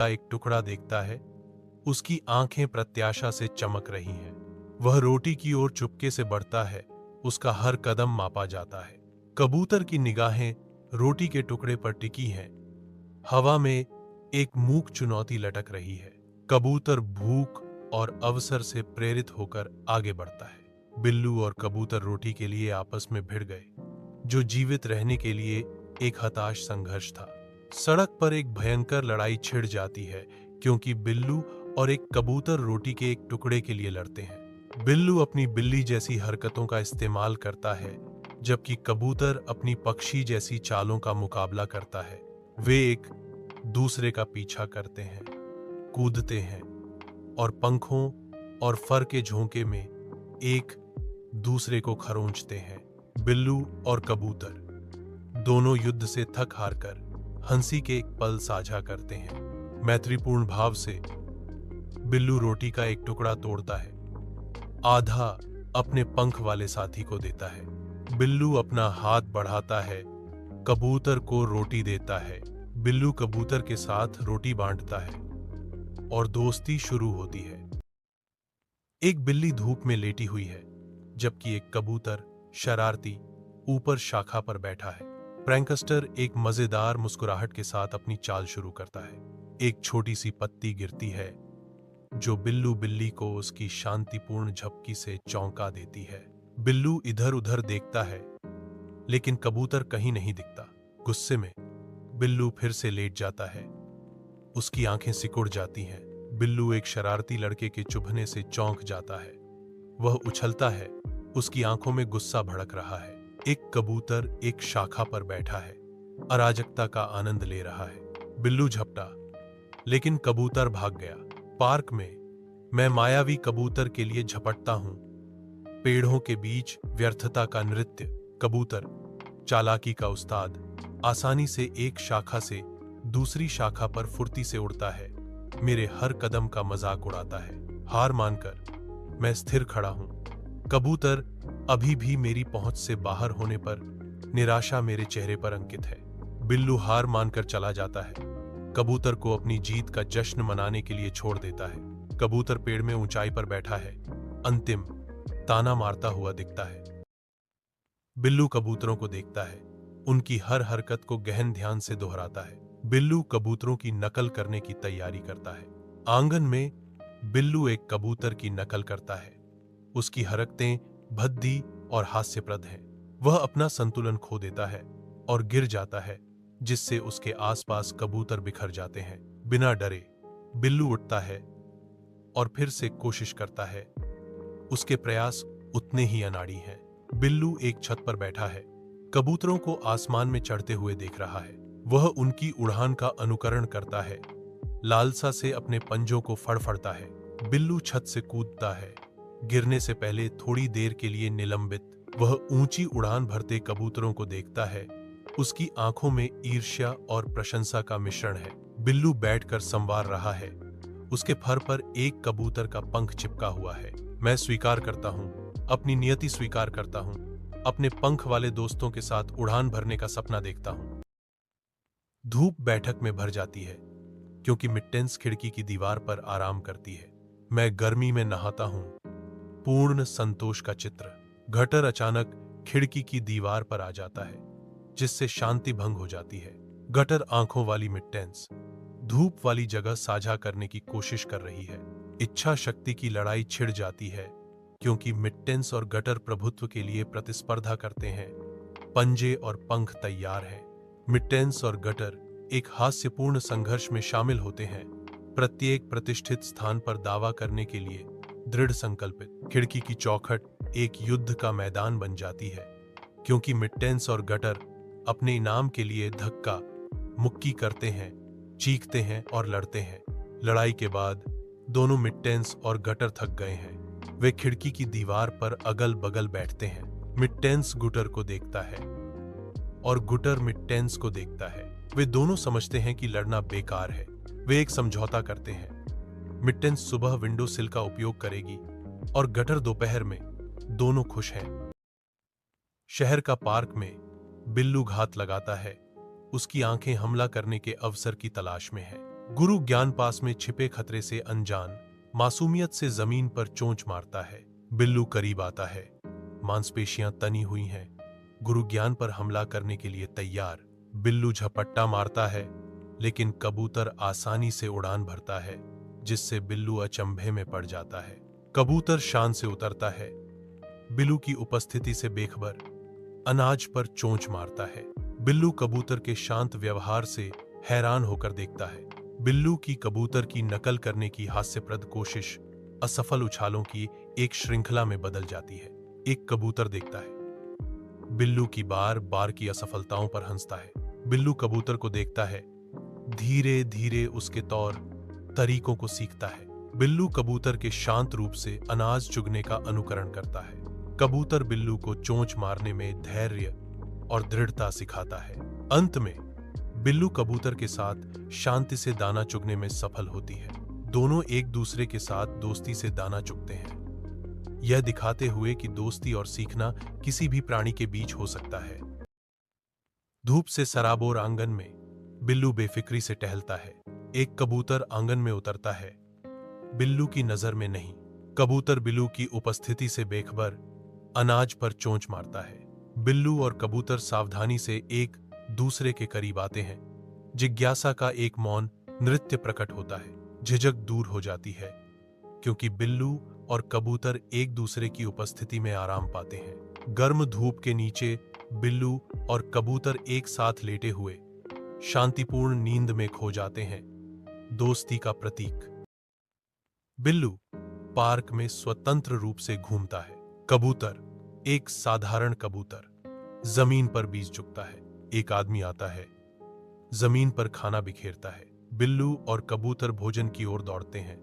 का एक टुकड़ा देखता है। उसकी आंखें प्रत्याशा से चमक रही हैं। वह रोटी की ओर चुपके से बढ़ता है। उसका हर कदम मापा जाता है। कबूतर की निगाहें रोटी के टुकड़े पर टिकी हैं। हवा में एक मूक चुनौती लटक रही है। कबूतर भूख और अवसर से प्रेरित होकर आगे बढ़ता है। बिल्लू और कबूतर रोटी के लिए आपस में भिड़ गए, जो जीवित रहने के लिए एक हताश संघर्ष था। सड़क पर एक भयंकर लड़ाई छिड़ जाती है, क्योंकि बिल्लू और एक कबूतर रोटी के एक टुकड़े के लिए लड़ते हैं। बिल्लू अपनी बिल्ली जैसी हरकतों का इस्तेमाल करता है, जबकि कबूतर अपनी पक्षी जैसी चालों का मुकाबला करता है। वे एक दूसरे का पीछा करते हैं, कूदते हैं और पंखों और फर के झोंके में एक दूसरे को खरोंचते हैं। बिल्लू और कबूतर दोनों युद्ध से थक हार कर हंसी के एक पल साझा करते हैं। मैत्रीपूर्ण भाव से बिल्लू रोटी का एक टुकड़ा तोड़ता है, आधा अपने पंख वाले साथी को देता है। बिल्लू अपना हाथ बढ़ाता है, कबूतर को रोटी देता है। बिल्लू कबूतर के साथ रोटी बांटता है और दोस्ती शुरू होती है। एक बिल्ली धूप में लेटी हुई है, जबकि एक कबूतर शरारती ऊपर शाखा पर बैठा है। प्रैंकस्टर एक मजेदार मुस्कुराहट के साथ अपनी चाल शुरू करता है। एक छोटी सी पत्ती गिरती है, जो बिल्लू बिल्ली को उसकी शांतिपूर्ण झपकी से चौंका देती है। बिल्लू इधर उधर देखता है, लेकिन कबूतर कहीं नहीं दिखता। गुस्से में बिल्लू फिर से लेट जाता है। उसकी आंखें सिकुड़ जाती हैं। बिल्लू एक शरारती लड़के के चुभने से चौंक जाता है। वह उछलता है, उसकी आंखों में गुस्सा भड़क रहा है। एक कबूतर एक शाखा पर बैठा है, अराजकता का आनंद ले रहा है। बिल्लू झपटा, लेकिन कबूतर भाग गया। पार्क में मैं मायावी कबूतर के लिए झपटता हूं। पेड़ों के बीच व्यर्थता का नृत्य। कबूतर चालाकी का उस्ताद, आसानी से एक शाखा से दूसरी शाखा पर फुर्ती से उड़ता है। मेरे हर कदम का मजाक उड़ाता है। हार मानकर मैं स्थिर खड़ा हूं। कबूतर अभी भी मेरी पहुंच से बाहर होने पर निराशा मेरे चेहरे पर अंकित है। बिल्लू हार मानकर चला जाता है। कबूतर को अपनी जीत का जश्न मनाने के लिए छोड़ देता है। कबूतर पेड़ में ऊंचाई पर बैठा है, अंतिम ताना मारता हुआ दिखता है। बिल्लू कबूतरों को देखता है, उनकी हर हरकत को गहन ध्यान से दोहराता है। बिल्लू कबूतरों की नकल करने की तैयारी करता है। आंगन में बिल्लू एक कबूतर की नकल करता है। उसकी हरकतें भद्दी और हास्यप्रद हैं। वह अपना संतुलन खो देता है और गिर जाता है, जिससे उसके आसपास कबूतर बिखर जाते हैं। बिना डरे बिल्लू उठता है और फिर से कोशिश करता है। उसके प्रयास उतने ही अनाड़ी हैं। बिल्लू एक छत पर बैठा है, कबूतरों को आसमान में चढ़ते हुए देख रहा है। वह उनकी उड़ान का अनुकरण करता है, लालसा से अपने पंजों को फड़फड़ता है। बिल्लू छत से कूदता है, गिरने से पहले थोड़ी देर के लिए निलंबित। वह ऊंची उड़ान भरते कबूतरों को देखता है। उसकी आंखों में ईर्ष्या और प्रशंसा का मिश्रण है। बिल्लू बैठकर संवार रहा है। उसके फर पर एक कबूतर का पंख चिपका हुआ है। मैं स्वीकार करता हूं, अपनी नियति स्वीकार करता हूं। अपने पंख वाले दोस्तों के साथ उड़ान भरने का सपना देखता हूं। धूप बैठक में भर जाती है, क्योंकि मिट्टेंस खिड़की की दीवार पर आराम करती है। मैं गर्मी में नहाता हूं, पूर्ण संतोष का चित्र। गटर अचानक खिड़की की दीवार पर आ जाता है, जिससे शांति भंग हो जाती है। गटर आंखों वाली मिट्टेंस धूप वाली जगह साझा करने की कोशिश कर रही है। इच्छा शक्ति की लड़ाई छिड़ जाती है, क्योंकि मिट्टेंस और गटर प्रभुत्व के लिए प्रतिस्पर्धा करते हैं। पंजे और पंख तैयार हैं। मिट्टेंस और गटर एक हास्यपूर्ण संघर्ष में शामिल होते हैं, प्रत्येक प्रतिष्ठित स्थान पर दावा करने के लिए दृढ़ संकल्पित। खिड़की की चौखट एक युद्ध का मैदान बन जाती है, क्योंकि मिट्टेंस और गटर अपने इनाम के लिए धक्का मुक्की करते हैं, चीखते हैं और लड़ते हैं। लड़ाई के बाद दोनों मिट्टेंस और गटर थक गए हैं। वे खिड़की की दीवार पर अगल बगल बैठते हैं। मिट्टेंस गुटर को देखता है और गुटर मिट्टेंस को देखता है। वे दोनों समझते हैं कि लड़ना बेकार है। वे एक समझौता करते हैं। मिट्टेंस सुबह विंडो सिल का उपयोग करेगी और गटर दोपहर में। दोनों खुश हैं। शहर का पार्क में बिल्लू घात लगाता है। उसकी आंखें हमला करने के अवसर की तलाश में है। गुरु ज्ञान पास में छिपे खतरे से अनजान, मासूमियत से जमीन पर चोंच मारता है। बिल्लू करीब आता है, मांसपेशियां तनी हुई हैं, गुरु ज्ञान पर हमला करने के लिए तैयार। बिल्लू झपट्टा मारता है, लेकिन कबूतर आसानी से उड़ान भरता है, जिससे बिल्लू अचंभे में पड़ जाता है। कबूतर शान से उतरता है, बिल्लू की उपस्थिति से बेखबर अनाज पर चोंच मारता है। बिल्लू कबूतर के शांत व्यवहार से हैरान होकर देखता है। बिल्लू की कबूतर की नकल करने की हास्यप्रद कोशिश असफल उछालों की एक श्रृंखला में बदल जाती है। एक कबूतर देखता है, बिल्लू की बार बार की असफलताओं पर हंसता है। बिल्लू कबूतर को देखता है, धीरे धीरे उसके तौर तरीकों को सीखता है। बिल्लू कबूतर के शांत रूप से अनाज चुगने का अनुकरण करता है। कबूतर बिल्लू को चोंच मारने में धैर्य और दृढ़ता सिखाता है। अंत में बिल्लू कबूतर के साथ शांति से दाना चुगने में सफल होती है। दोनों एक दूसरे के साथ दोस्ती से दाना चुगते हैं, यह दिखाते हुए कि दोस्ती और सीखना किसी भी प्राणी के बीच हो सकता है। धूप से सराबोर आंगन में बिल्लू बेफिक्री से टहलता है। एक कबूतर आंगन में उतरता है, बिल्लू की नजर में नहीं। कबूतर बिल्लू की उपस्थिति से बेखबर अनाज पर चोंच मारता है। बिल्लू और कबूतर सावधानी से एक दूसरे के करीब आते हैं। जिज्ञासा का एक मौन नृत्य प्रकट होता है। झिझक दूर हो जाती है, क्योंकि बिल्लू और कबूतर एक दूसरे की उपस्थिति में आराम पाते हैं। गर्म धूप के नीचे बिल्लू और कबूतर एक साथ लेटे हुए शांतिपूर्ण नींद में खो जाते हैं। दोस्ती का प्रतीक। बिल्लू पार्क में स्वतंत्र रूप से घूमता है। कबूतर, एक साधारण कबूतर, जमीन पर बीज चुगता है। एक आदमी आता है, जमीन पर खाना बिखेरता है। बिल्लू और कबूतर भोजन की ओर दौड़ते हैं।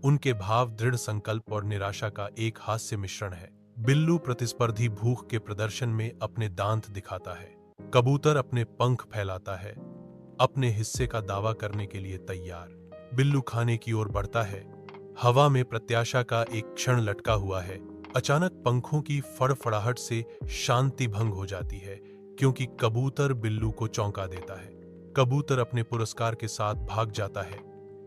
उनके भाव दृढ़ संकल्प और निराशा का एक हास्य मिश्रण है। बिल्लू प्रतिस्पर्धी भूख के प्रदर्शन में अपने दांत दिखाता है। कबूतर अपने पंख फैलाता है, अपने हिस्से का दावा करने के लिए तैयार। बिल्लू खाने की ओर बढ़ता है। हवा में प्रत्याशा का एक क्षण लटका हुआ है। अचानक पंखों की फड़फड़ाहट से शांति भंग हो जाती है, क्योंकि कबूतर बिल्लू को चौंका देता है। कबूतर अपने पुरस्कार के साथ भाग जाता है,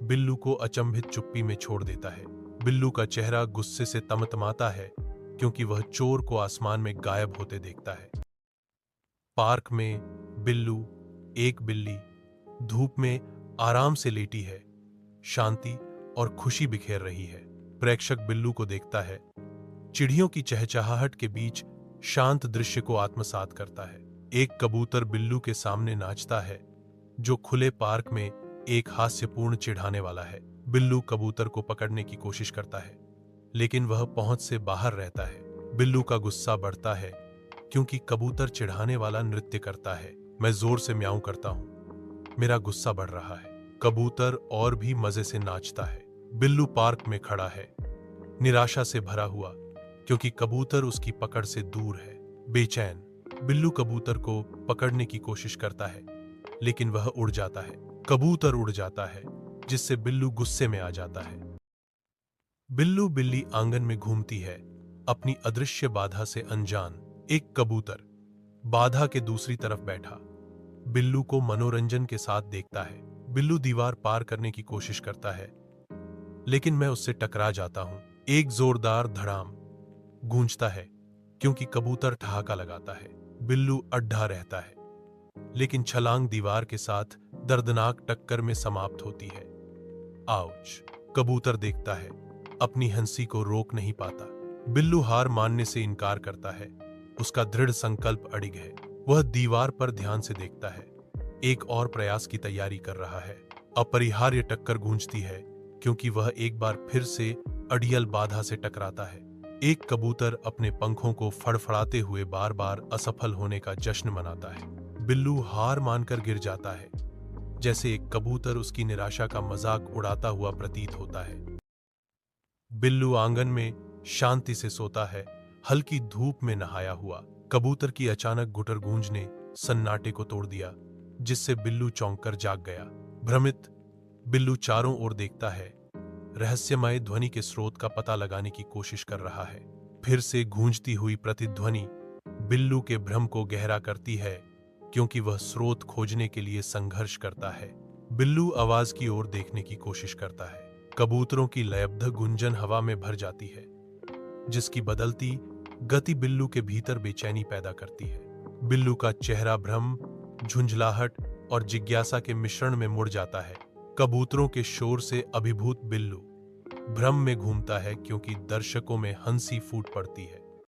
बिल्लू को अचंभित चुप्पी में छोड़ देता है। बिल्लू का चेहरा गुस्से से तमतमाता है, क्योंकि वह चोर को आसमान में गायब होते देखता है। पार्क में बिल्लू, एक बिल्ली, धूप में आराम से लेटी है। शांति और खुशी बिखेर रही है। प्रेक्षक बिल्लू को देखता है, चिड़ियों की चहचहाहट के बीच शांत दृश्य को आत्मसात करता है। एक कबूतर बिल्लू के सामने नाचता है, जो खुले पार्क में एक हास्यपूर्ण चिढ़ाने वाला है। बिल्लू कबूतर को पकड़ने की कोशिश करता है, लेकिन वह पहुंच से बाहर रहता है। बिल्लू का गुस्सा बढ़ता है, क्योंकि कबूतर चिढ़ाने वाला नृत्य करता है। मैं जोर से म्याऊं करता हूं, मेरा गुस्सा बढ़ रहा है। कबूतर और भी मजे से नाचता है। बिल्लू पार्क में खड़ा है, निराशा से भरा हुआ, क्योंकि कबूतर उसकी पकड़ से दूर है। बेचैन बिल्लू कबूतर को पकड़ने की कोशिश करता है, लेकिन वह उड़ जाता है। कबूतर उड़ जाता है, जिससे बिल्लू गुस्से में आ जाता है। बिल्लू बिल्ली आंगन में घूमती है, अपनी अदृश्य बाधा से अनजान। एक कबूतर बाधा के दूसरी तरफ बैठा बिल्लू को मनोरंजन के साथ देखता है। बिल्लू दीवार पार करने की कोशिश करता है, लेकिन मैं उससे टकरा जाता हूं। एक जोरदार धड़ाम गूंजता है, क्योंकि कबूतर ठहाका लगाता है। बिल्लू अड्डा रहता है, लेकिन छलांग दीवार के साथ दर्दनाक टक्कर में समाप्त होती है। आउच! कबूतर देखता है, अपनी हंसी को रोक नहीं पाता। बिल्लू हार मानने से इनकार करता है, उसका दृढ़ संकल्प अडिग है। वह दीवार पर ध्यान से देखता है, एक और प्रयास की तैयारी कर रहा है। अपरिहार्य टक्कर गूंजती है, क्योंकि वह एक बार फिर से अड़ियल बाधा से टकराता है। एक कबूतर अपने पंखों को फड़फड़ाते हुए बार बार असफल होने का जश्न मनाता है। बिल्लू हार मानकर गिर जाता है, जैसे एक कबूतर उसकी निराशा का मजाक उड़ाता हुआ प्रतीत होता है। बिल्लू आंगन में शांति से सोता है, हल्की धूप में नहाया हुआ। कबूतर की अचानक गुटर गूंज ने सन्नाटे को तोड़ दिया, जिससे बिल्लू चौंक कर जाग गया। भ्रमित बिल्लू चारों ओर देखता है, रहस्यमय ध्वनि के स्रोत का पता लगाने की कोशिश कर रहा है। फिर से गूंजती हुई प्रतिध्वनि बिल्लू के भ्रम को गहरा करती है, क्योंकि वह स्रोत खोजने के लिए संघर्ष करता है। बिल्लू आवाज की ओर देखने की कोशिश करता है। कबूतरों की लयबद्ध गुंजन हवा में भर जाती है, जिसकी बदलती गति बिल्लू के भीतर बेचैनी पैदा करती है। बिल्लू का चेहरा भ्रम, झुंझलाहट और जिज्ञासा के मिश्रण में मुड़ जाता है। कबूतरों के शोर से अभिभूत बिल्लू भ्रम में घूमता है, क्योंकि दर्शकों में हंसी फूट पड़ती है।